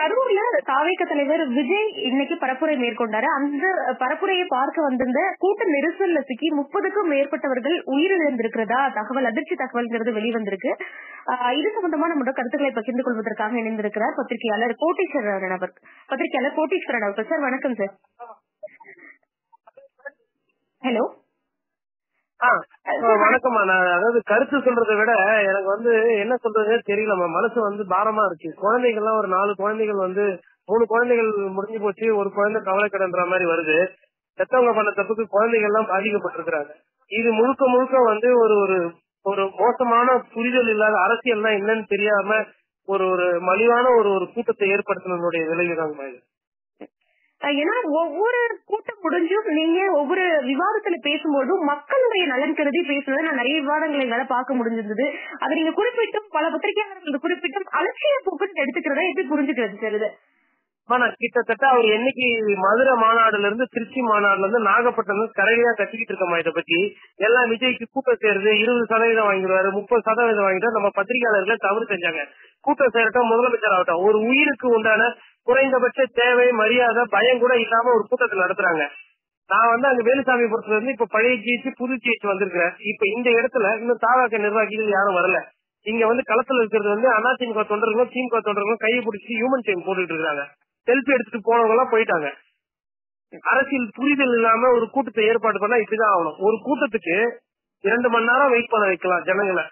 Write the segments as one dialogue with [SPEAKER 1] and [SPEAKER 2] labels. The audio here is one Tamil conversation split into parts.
[SPEAKER 1] கரூர்ல தாவேக தலைவர் விஜய் இன்னைக்கு பரப்புரை மேற்கொண்டாரு. அந்த பரப்புரையை பார்க்க வந்திருந்த கூட்ட நெரிசல்ல சிக்கி 30க்கும் மேற்பட்டவர்கள் உயிரிழந்திருக்கிறதா தகவல், அதிர்ச்சி தகவல்ங்கிறது வெளிவந்திருக்கு. இது சம்பந்தமா நம்மளோட கருத்துக்களை பகிர்ந்து கொள்வதற்காக இணைந்திருக்கிறார் பத்திரிகையாளர் கோட்டீஸ்வரன் அவர்கள். சார் வணக்கம் சார். ஹலோ
[SPEAKER 2] வணக்கம்மா. நான் அதாவது கருத்து சொல்றதை விட எனக்கு என்ன சொல்றதே தெரியல. மனசு பாரமா இருக்கு. குழந்தைகள்லாம் ஒரு 4 குழந்தைகள் 3 குழந்தைகள் முடிஞ்சு போச்சு, ஒரு குழந்தை கவலைக்கடன்ற மாதிரி வருது. பெத்தவங்க பண்ண தப்புக்கு குழந்தைகள் எல்லாம் பாதிக்கப்பட்டிருக்கிறாங்க. இது முழுக்க முழுக்க ஒரு ஒரு மோசமான புரிதல் இல்லாத அரசியல்னா என்னன்னு தெரியாம ஒரு மலிவான ஒரு கூட்டத்தை ஏற்படுத்தினுடைய விளைவுதாங்க.
[SPEAKER 1] ஏன்னா ஒவ்வொரு கூட்டம் முடிஞ்சும் நீங்க ஒவ்வொரு விவாதத்துல பேசும்போதும் மக்களுடைய நலன் கருதி பேசுறதை நான் நிறைய விவாதங்களை எங்களால பார்க்க முடிஞ்சிருந்தது. அதை நீங்க குறிப்பிட்டும் பல பத்திரிகையாளர்கள் குறிப்பிட்டும் அலட்சிய போக்குன்னு எடுத்துக்கிறதா எப்படி புரிஞ்சுக்கிறது சார்? இது
[SPEAKER 2] கிட்டத்தட்ட அவர் என்னைக்கு மதுரை மாநாடுல இருந்து திருச்சி மாநாடுல இருந்து நாகப்பட்டினம் கரையா கட்டிக்கிட்டு இருக்கமா இதை பத்தி எல்லாம் விஜய்க்கு கூட்டம் சேருது, 20% வாங்கிடுவாரு, 30% வாங்கிட்டு நம்ம பத்திரிகையாளர்களை தவறு செஞ்சாங்க. கூட்டம் சேரட்டும், முதலமைச்சர் ஆகட்டும், ஒரு உயிருக்கு உண்டான குறைந்தபட்ச தேவை, மரியாதை, பயம் கூட இல்லாம ஒரு கூட்டத்தை நடத்துறாங்க. நான் அங்க வேலுசாமிபுரத்துல இருந்து இப்ப பழைய ஜிஹெச் புது ஜிஹெச் வந்திருக்கிறேன். இப்ப இந்த இடத்துல இன்னும் தாவாக்க நிர்வாகிகள் யாரும் வரல. இங்க களத்துல இருக்கிறது அதிமுக தொண்டர்களும் திமுக தொண்டர்களும் கையை பிடிச்சி ஹியூமன் செயின் போட்டுட்டு இருக்காங்க. செல்ஃபி எடுத்துட்டு போனவங்க எல்லாம் போயிட்டாங்க. அரசியல் புரிதல் இல்லாம ஒரு கூட்டத்தை ஏற்பாடு பண்ணா இப்படிதான் ஆகணும். ஒரு கூட்டத்துக்கு 2 மணி நேரம் வெயிட் பண்ண வைக்கலாம் ஜனங்களை,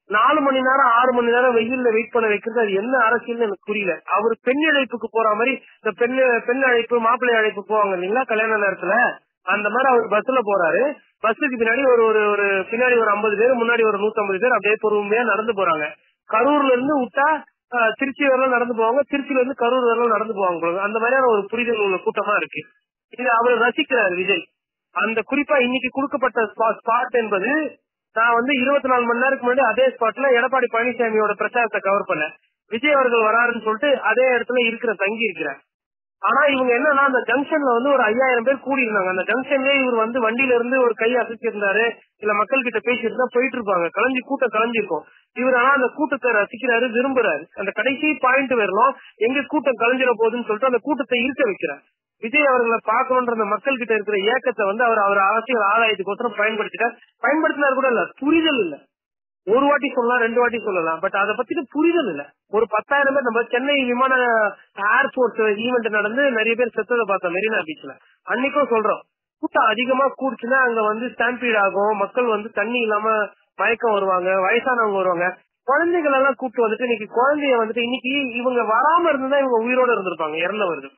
[SPEAKER 2] 4 மணி நேரம் 6 மணி நேரம் வெயில்ல வெயிட் பண்ண வைக்கிறது அது என்ன அரசியல்னு எனக்கு புரியல. அவர் பெண் அழைப்புக்கு போற மாதிரி இந்த பெண் அழைப்பு மாப்பிள்ளை அழைப்பு போவாங்க இல்லைங்களா கல்யாண நேரத்துல, அந்த மாதிரி அவர் பஸ்ல போறாரு. பஸ்ஸுக்கு பின்னாடி ஒரு பின்னாடி ஒரு 50 பேர், முன்னாடி ஒரு 150 பேர் அப்படியே பொறுமையா நடந்து போறாங்க. கரூர்ல இருந்து விட்டா திருச்சி வரலாம் நடந்து போவாங்க, திருச்சியில இருந்து கரூர் வரலாம் நடந்து போவாங்க. அந்த மாதிரியான ஒரு புரிதல் உள்ள கூட்டமா இருக்கு. இது அவர் ரசிக்கிறார் விஜய். அந்த குறிப்பா இன்னைக்கு கொடுக்கப்பட்ட ஸ்பாட் என்பது நான் 24 மணி நேரத்துக்கு முன்னாடி அதே ஸ்பாட்ல எடப்பாடி பழனிசாமியோட பிரச்சாரத்தை கவர் பண்ண விஜய் அவர்கள் வராருன்னு சொல்லிட்டு அதே இடத்துல தங்கி இருக்கிறேன். ஆனா இவங்க என்னன்னா அந்த ஜங்ஷன்ல ஒரு 5000 பேர் கூடி இருந்தாங்க. அந்த ஜங்ஷன்லயே இவர் வண்டியில இருந்து ஒரு கை அசைச்சிருந்தாரு, இல்ல மக்கள் கிட்ட பேசிட்டு தான் போயிட்டு இருப்பாங்க. கூட்டம் கலைஞ்சிருக்கும். இவர் ஆனா அந்த கூட்டத்தை ரசிக்கிறாரு, விரும்புறாரு. அந்த கடைசி பாயிண்ட் வரணும், எங்க கூட்டம் கலைஞ்சிட போகுதுன்னு சொல்லிட்டு அந்த கூட்டத்தை இருக்க வைக்கிறார். விஜய் அவர்களை பார்க்கணுன்ற அந்த மக்கள் கிட்ட இருக்கிற ஏக்கத்தை அவர் அரசியல் ஆதாயத்துக்கோசரம் பயன்படுத்தினார் கூட இல்ல. புரிதல் இல்ல. ஒரு வாட்டி சொல்லலாம், 2 வாட்டி சொல்லலாம், பட் அதை பத்தி புரிதல் இல்ல. ஒரு 10,000 பேர் நம்ம சென்னை விமான ஏர்போர்ட் ஈவெண்ட் நடந்து நிறைய பேர் செத்ததை பார்த்தோம் மெரினா பீச்ல. அன்னைக்கும் சொல்றோம், கூட்டம் அதிகமா கூடுச்சுன்னா அங்க ஸ்டாம்பீட் ஆகும், மக்கள் தண்ணி இல்லாம மயக்கம் வருவாங்க, வயசானவங்க வருவாங்க, குழந்தைகள் எல்லாம் கூப்பிட்டு இன்னைக்கு குழந்தைய இன்னைக்கு இவங்க வராம இருந்துதான் இவங்க உயிரோட இருந்திருப்பாங்க, இறந்து வருது.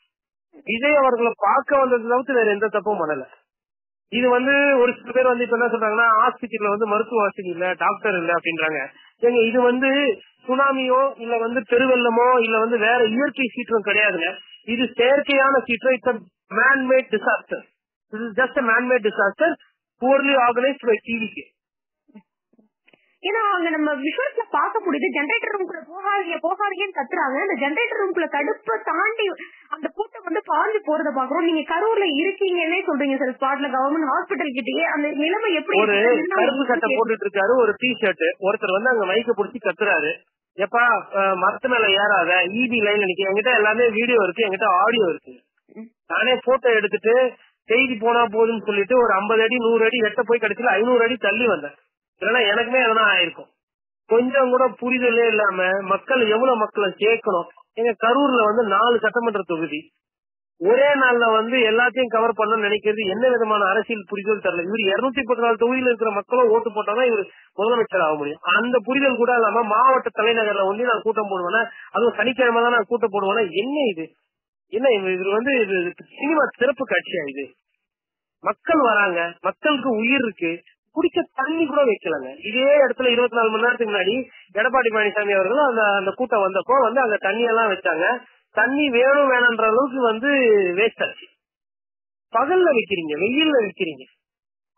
[SPEAKER 2] விஜய் அவர்களை பார்க்க வந்தது தவிர்த்து வேற எந்த தப்பும் பண்ணல. இது ஒரு சில பேர் இப்ப என்ன சொல்றாங்கன்னா ஹாஸ்பிட்டல்ல மருத்துவ வசதி இல்ல, டாக்டர் இல்ல அப்படின்றாங்க. ஏங்க இது சுனாமியோ இல்ல பெருவெள்ளமோ இல்ல வேற இயற்கை சீற்றம் கிடையாதுங்க. இது செயற்கையான சீற்றம். It's manmade disaster. This is just manmade disaster poorly organised by TVK.
[SPEAKER 1] ஏன்னா அங்க நம்ம விஷயத்துல பார்க்க முடியுது, ஜெனரேட்டர் ரூம்குள்ள போகாதீங்கன்னு கத்துறாங்க. அந்த ஜெனரேட்டர் ரூம்குள்ள தடுப்பை தாண்டி அந்த கூட்டம் பாஞ்சு போறத பாக்குறோம். நீங்க கரூர்ல இருக்கீங்கன்னே சொல்றீங்க சார், ஸ்பாட்ல கவர்மெண்ட் ஹாஸ்பிட்டல் கிட்டயே. அந்த நிலைமை எப்படி?
[SPEAKER 2] ஒரு கருப்பு சட்டை போட்டுட்டு இருக்காரு, ஒரு டி ஷர்ட், ஒருத்தர் அங்க மைக்க பிடிச்சி கத்துறாரு, எப்பா மரத்து மேல ஏறாத, இபி லைன் நினைக்க. என்கிட்ட எல்லாமே வீடியோ இருக்கு, என்கிட்ட ஆடியோ இருக்கு. நானே போட்டோ எடுத்துட்டு செய்தி போனா போதுன்னு சொல்லிட்டு ஒரு 50 அடி 100 அடி எட்ட போய் கடைசியில 500 அடி தள்ளி வந்தேன். இல்லைன்னா எனக்குமே எதனா ஆயிருக்கும். கொஞ்சம் கூட புரிதலே இல்லாம மக்கள் எவ்வளவு மக்களை சேர்க்கணும். எங்க கரூர்ல 4 சட்டமன்ற தொகுதி ஒரே நாள்ல எல்லாத்தையும் கவர் பண்ண நினைக்கிறது என்ன விதமான அரசியல் புரிதல் தெரியல. இவர் 214 தொகுதியில இருக்கிற மக்களும் ஓட்டு போட்டாதான் இவர் முதலமைச்சர் ஆக முடியும். அந்த புரிதல் கூட இல்லாம மாவட்ட தலைநகர்ல நான் கூட்டம் போடுவேன்னா, அதுவும் சனிக்கிழமை தான் நான் கூட்டம் போடுவேன்னா, என்ன இது? என்ன இவர் சினிமா சிறப்பு காட்சியா? இது மக்கள் வராங்க, மக்களுக்கு உயிர் இருக்கு, குடிக்க தண்ணி கூட வைக்கலங்க. இதே இடத்துல 24 மணி நேரத்துக்கு முன்னாடி எடப்பாடி பழனிசாமி அவர்களும் அந்த கூட்டம் வந்தப்போ அங்க தண்ணி எல்லாம் வச்சாங்க. தண்ணி வேணும் வேணான்ற அளவுக்கு வேஸ்ட் ஆச்சு. பகல்ல வைக்கிறீங்க, வெயில்ல வைக்கிறீங்க.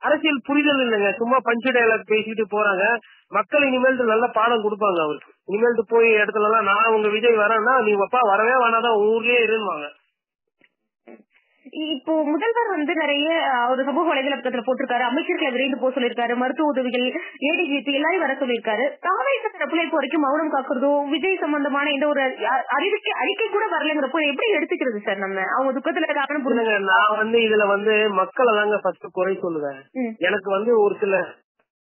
[SPEAKER 2] அரசியல் புரிதல் இல்லைங்க. சும்மா பஞ்சு டயலாக் பேசிட்டு போறாங்க. மக்கள் இனிமேல் நல்ல பாடம் கொடுப்பாங்க அவருக்கு. இனிமேல் போய் இடத்துல எல்லாம் நான் உங்க விஜய் வரேன்னா நீ அப்பா வரவே வேணாதான் ஊர்லயே இருவாங்க.
[SPEAKER 1] இப்போ முதல்வர் நிறைய ஒரு சமூக வலைதளத்துல போட்டிருக்காரு, அமைச்சர்களை விரைந்து போக சொல்லியிருக்காரு, மருத்துவ உதவிகள், ஏடிஜிபி எல்லாரும் வர சொல்லியிருக்காரு. தாவேக தரப்புல இப்போ வரைக்கும் மௌனம் காக்குறதோ விஜய் சம்பந்தமான இந்த ஒரு அறிக்கை கூட வரலங்கிறப்போ எப்படி எடுத்துக்கிறது சார்? நம்ம அவங்க துக்கத்துல இருக்காங்கன்னு புரிஞ்சுங்க.
[SPEAKER 2] நான் இதுல மக்களை தாங்க ஃபர்ஸ்ட் குறை சொல்லுவேன். எனக்கு ஒரு சில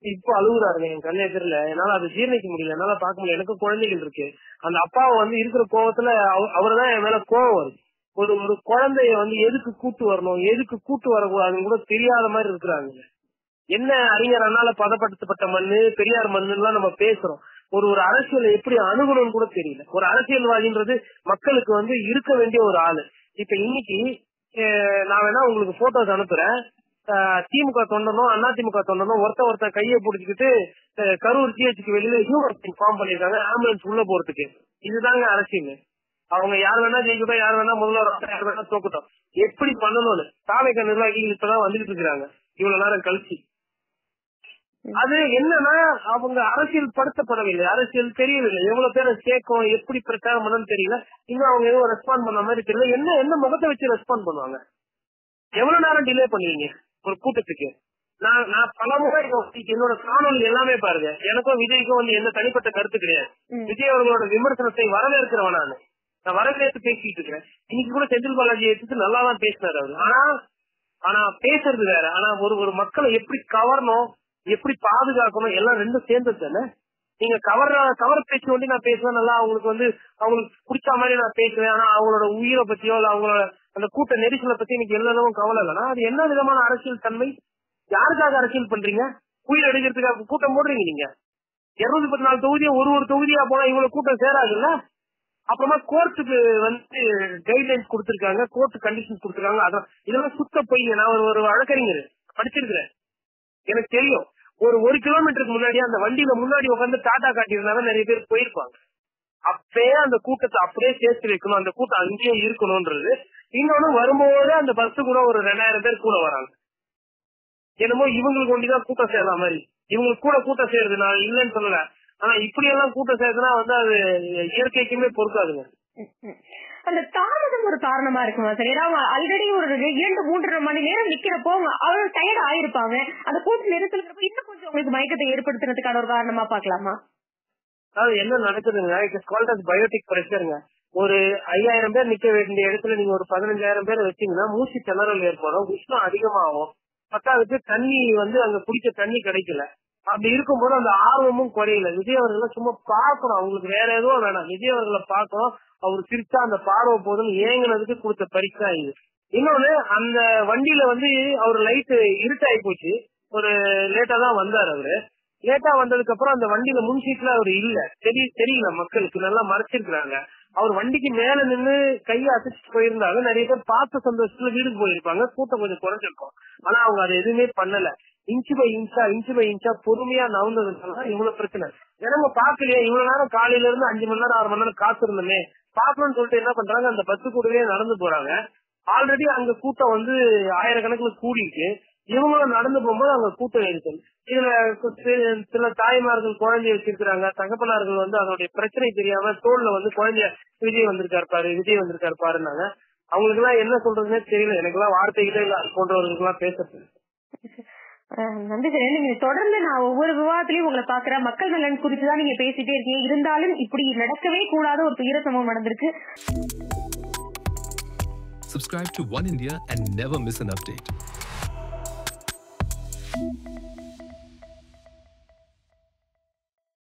[SPEAKER 2] இப்போ அழுகுறாருங்க என் கன்னியாகுமரியில, என்னால அதை ஜீர்ணிக்க முடியல, என்னால பாக்க முடியல. எனக்கு குழந்தைகள் இருக்கு. அந்த அப்பாவை இருக்கிற கோவத்துல அவர்தான் என் மேல கோவம் வருது. ஒரு குழந்தைய எதுக்கு கூட்டு வரணும், எதுக்கு கூட்டு வரக்கூடாதுன்னு கூட தெரியாத மாதிரி இருக்கிறாங்க. என்ன அறிஞர் அண்ணால பதப்படுத்தப்பட்ட மண்ணு, பெரியார் மண்ணுலாம் நம்ம பேசுறோம். ஒரு அரசியலை எப்படி அணுகணும்னு கூட தெரியல. ஒரு அரசியல்வாதின்றது மக்களுக்கு இருக்க வேண்டிய ஒரு ஆளு. இப்ப இன்னைக்கு நான் வேணா உங்களுக்கு போட்டோஸ் அனுப்புறேன். திமுக தொண்டனும் அதிமுக தொண்டனும் ஒருத்த கையை பிடிச்சிக்கிட்டு கரூர் ஜிஹெச்சுக்கு வெளியில ஹியூமன் ஃபார்ம் பண்ணிருக்காங்க ஆம்புலன்ஸ் உள்ள போறதுக்கு. இதுதாங்க அரசியல். அவங்க யார் வேணா ஜெயிக்கட்டும், யார் வேணா முதல்வர், யார் வேணா தோக்கட்டும், எப்படி பண்ணணும்னு தாவேக நிர்வாகிகள் இப்பதான் வந்துட்டு இருக்காங்க இவ்வளவு நேரம் கழிச்சு. அது என்னன்னா அவங்க அரசியல் படுத்தப்படவில்லை, அரசியல் தெரியவில்லை, எவ்வளவு பேரை சேர்க்கும், எப்படி பிரச்சாரம் பண்ணணும்னு தெரியல. இன்னும் அவங்க எதுவும் ரெஸ்பாண்ட் பண்ண மாதிரி தெரியல. என்ன முகத்தை வச்சு ரெஸ்பாண்ட் பண்ணுவாங்க? எவ்வளவு நேரம் டிலே பண்ணுவீங்க ஒரு கூட்டத்துக்கு? நான் பல முறை என்னோட காணொலி எல்லாமே பாருங்க. எனக்கும் விஜய்க்கும் எந்த தனிப்பட்ட கருத்து கிடையாது. விஜய் அவர்களோட விமர்சனத்தை வரவேற்கிறவன் நான் வரவேற்று பேசிட்டு இருக்கிறேன். இன்னைக்கு கூட செந்தில் பாலாஜி எடுத்து நல்லா தான் பேசினாரு அவரு. ஆனா பேசுறது வேற. ஆனா ஒரு மக்களை எப்படி கவரணும், எப்படி பாதுகாக்கணும், எல்லாம் ரெண்டும் சேர்ந்தது தானே. நீங்க கவர் பேச்சு ஒண்டி நான் பேசுவேன், நல்லா அவங்களுக்கு பிடிச்ச மாதிரி நான் பேசுவேன். ஆனா அவங்களோட உயிரை பத்தியோ இல்ல அவங்களோட அந்த கூட்ட நெரிசலை பத்தி எனக்கு எல்லாரும் கவலை இல்லைன்னா அது என்ன விதமான அரசியல் தன்மை? யாருக்காக அரசியல் பண்றீங்க? உயிர் எடுக்கிறதுக்காக கூட்டம் போடுறீங்க. நீங்க 214 தொகுதியா ஒரு தொகுதியா போனா இவ்வளவு கூட்டம் சேராதுல்ல. அப்புறமா கோர்ட்டுக்கு கைட்லைன்ஸ் கொடுத்திருக்காங்க, கோர்ட் கண்டிஷன்ஸ் கொடுத்திருக்காங்க. அதான் இதெல்லாம் சுத்த பொய். நான் ஒரு வழக்கறிஞர் படிச்சிருக்கிறேன், எனக்கு தெரியும். ஒரு கிலோமீட்டருக்கு முன்னாடி அந்த வண்டியில முன்னாடி உட்காந்து டாடா காட்டியிருந்தாங்க, நிறைய பேர் போயிருப்பாங்க. அப்பயே அந்த கூட்டத்தை அப்படியே சேர்த்து வைக்கணும், அந்த கூட்டம் அங்கேயே இருக்கணும்ன்றது. இன்னொன்னு வரும்போது அந்த பஸ் கூட ஒரு 2000 பேர் கூட வராங்க. என்னமோ இவங்களுக்கு ஒண்டிதான் கூட்டம் சேரலாம் மாதிரி. இவங்களுக்கு கூட கூட்டம் சேருது, நான் இல்லன்னு சொல்லல. ஆனா இப்படி எல்லாம் கூட்டம் சேருதுன்னா அது இயற்கைக்குமே பொறுக்காதுங்க.
[SPEAKER 1] அந்த தாமதம் ஒரு காரணமா இருக்குமா சார்? ஏன்னா ஆல்ரெடி ஒரு 2-3 மணி நேரம் நிக்கிறப்போ அவங்க டயர்ட் ஆயிருப்பாங்க. அந்த கூட்ட நெரிசல்ங்கிறப்ப இன்னும் கொஞ்சம் உங்களுக்கு மயக்கத்தை ஏற்படுத்துறதுக்கான ஒரு காரணமா பாக்கலாமா?
[SPEAKER 2] அது என்ன நடக்குதுங்க, இட்ஸ் கால்ட் அஸ் பயோடிக் பிரஷருங்க. ஒரு 5000 பேர் நிக்க வேண்டிய இடத்துல நீங்க ஒரு 15000 பேர் வச்சீங்கன்னா மூச்சு திணறல் ஏற்படும், உஷ்ணம் அதிகமாகும். பத்தாவதுக்கு தண்ணி அங்க குடிக்க தண்ணி கிடைக்கல. அப்படி இருக்கும்போது அந்த ஆர்வமும் குறையல. விஜய் அவர்களை சும்மா பார்க்கணும், அவங்களுக்கு வேற எதுவும் வேணாம், விஜய் அவர்களை பார்க்கணும். அவரு சிரிச்சா அந்த பார்வை போதும் ஏங்கினதுக்கு கொடுத்த பரிசா இது. இன்னொன்னு அந்த வண்டியில அவர் லைட் இருட்டாயி போச்சு, ஒரு லேட்டா தான் வந்தாரு. அவரு லேட்டா வந்ததுக்கு அப்புறம் அந்த வண்டியில முன்சீட்ல அவர் இல்ல, தெரியல மக்களுக்கு, நல்லா மறைச்சிருக்காங்க. அவர் வண்டிக்கு மேல நின்று கையை அசைச்சு போயிருந்தாங்க, நிறைய பேர் பார்த்த சந்தோஷத்துல வீட்டுக்கு போயிருப்பாங்க, கூட்டம் கொஞ்சம் குறைஞ்சிருக்கும். ஆனா அவங்க அதை எதுவுமே பண்ணல. இன்ச்சு பை இன்ச்சா பொறுமையா நவுந்ததுனால இவ்வளவு பிரச்சனை. ஏன்னா பாக்கலையே, இவ்வளவு நேரம் காலையில இருந்து 5 மணி நேரம் 6 மணி நேரம் காசு இருந்தோமே பாக்கணும்னு சொல்லிட்டு என்ன பண்றாங்க, அந்த பஸ் கூடவே நடந்து போறாங்க. ஆல்ரெடி அங்க கூட்டம் ஆயிரக்கணக்கில் கூடிட்டு இவங்களும் நடந்து போகும்போது அங்க கூட்டம் நெரிசல். இதுல சில தாய்மார்கள் குழந்தைய வச்சிருக்கிறாங்க, தகப்பனார்கள் அதனுடைய பிரச்சனை தெரியாம தோல்ல குழந்தைய விஜய் வந்திருக்காரு பாருன்னாங்க. அவங்களுக்கு எல்லாம் என்ன சொல்றதுன்னே தெரியல. எனக்கு எல்லாம் வார்த்தைகளே இல்ல போன்றவர்களுக்கு எல்லாம் பேசுறது.
[SPEAKER 1] நன்றி சார். நீங்க தொடர்ந்து நான் ஒவ்வொரு விவாதத்திலயும் உங்களை பாக்குறேன், மக்கள் நலன் குறித்துதான் நீங்க பேசிட்டே இருக்கீங்க. இருந்தாலும் இப்படி நடக்கவே கூடாத ஒரு துயர சம்பவம் நடந்திருக்கு.
[SPEAKER 3] Subscribe to One India and never miss an update.